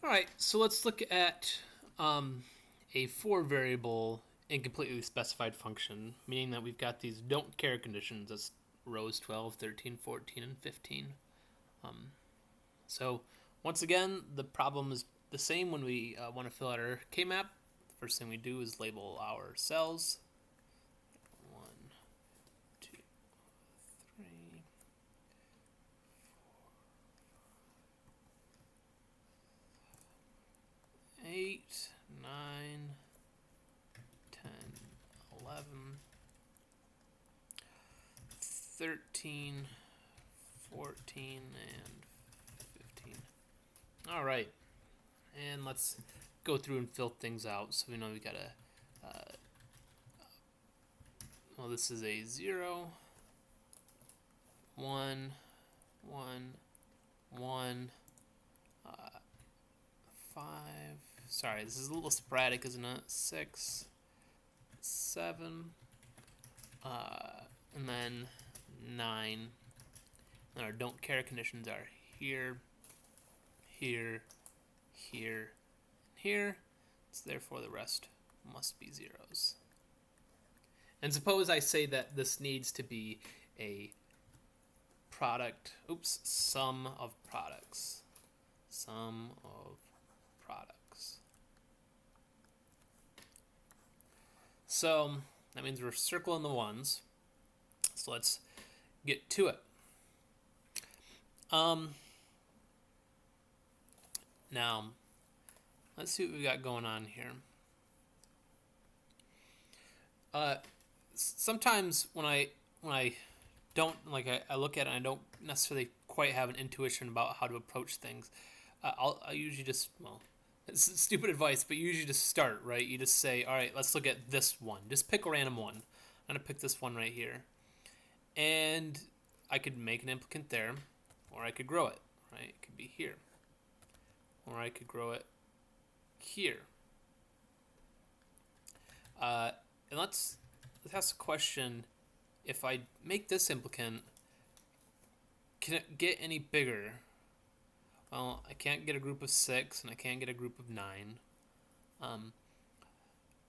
All right, so let's look at a four variable incompletely specified function, meaning that we've got these don't care conditions as rows 12, 13, 14, and 15. So once again, the problem is the same when we want to fill out our K-map. The first thing we do is label our cells. 1, 2, 3, 8, 9, 10, 11, 13, 14, and 15. All right, and let's go through and fill things out. So we know we got a, well, this is a 0, 1, 1, 1, 5. Sorry, this is a little sporadic, isn't it? 6, 7, and then 9. And our don't care conditions are here, here, here, and here. So therefore the rest must be zeros. And suppose I say that this needs to be a sum of products. Sum of products. So that means we're circling the ones. So let's get to it. Now, let's see what we got going on here. Sometimes when I don't I look at it and I don't necessarily quite have an intuition about how to approach things. I usually just it's stupid advice, but you usually just start right. You just say, all right, let's look at this one. Just pick a random one. I'm gonna pick this one right here, and I could make an implicant there, or I could grow it. Right, it could be here, or I could grow it here. And let's ask a question. If I make this implicant, can it get any bigger? Well, I can't get a group of 6, and I can't get a group of 9.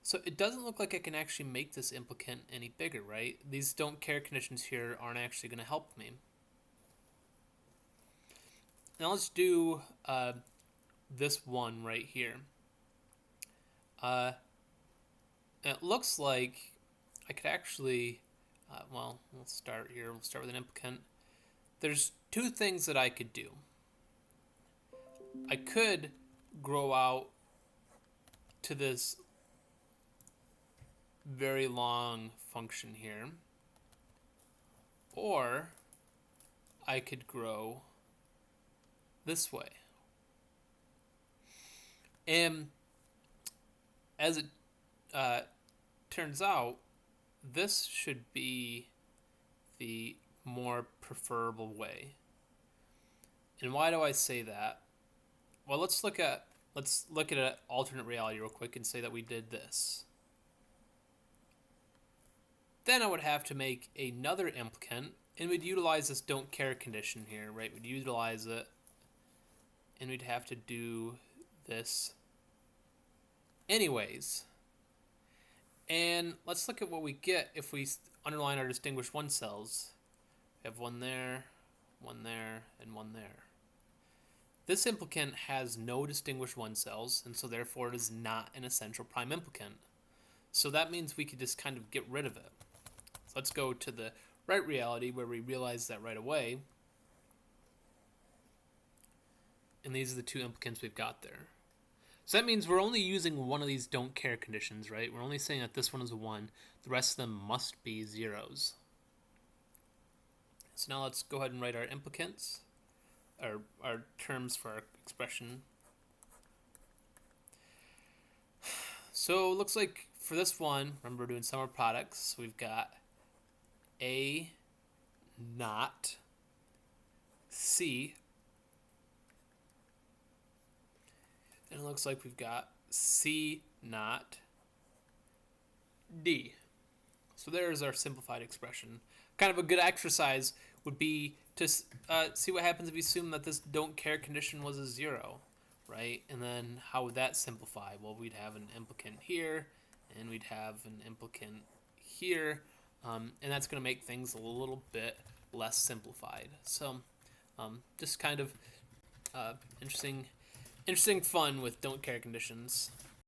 So it doesn't look like I can actually make this implicant any bigger, right? These don't care conditions here aren't actually going to help me. Now let's do this one right here. It looks like I could actually, we'll start here. We'll start with an implicant. There's two things that I could do. I could grow out to this very long function here, or I could grow this way. And as it turns out, this should be the more preferable way. And why do I say that? Well, let's look at an alternate reality real quick and say that we did this. Then I would have to make another implicant, and we'd utilize this don't care condition here, right? We'd utilize it, and we'd have to do this anyways. And let's look at what we get if we underline our distinguished one cells. We have one there, and one there. This implicant has no distinguished one cells, and so therefore it is not an essential prime implicant. So that means we could just kind of get rid of it. So let's go to the right reality where we realize that right away. And these are the two implicants we've got there. So that means we're only using one of these don't care conditions, right? We're only saying that this one is a 1. The rest of them must be zeros. So now let's go ahead and write our implicants, our terms for our expression. So it looks like for this one, remember we're doing sum of products, we've got A not C. And it looks like we've got C not D. So there's our simplified expression. Kind of a good exercise would be to see what happens if you assume that this don't care condition was a 0. right? And then how would that simplify? Well, we'd have an implicant here, and we'd have an implicant here, and that's going to make things a little bit less simplified. So, just kind of interesting fun with don't care conditions.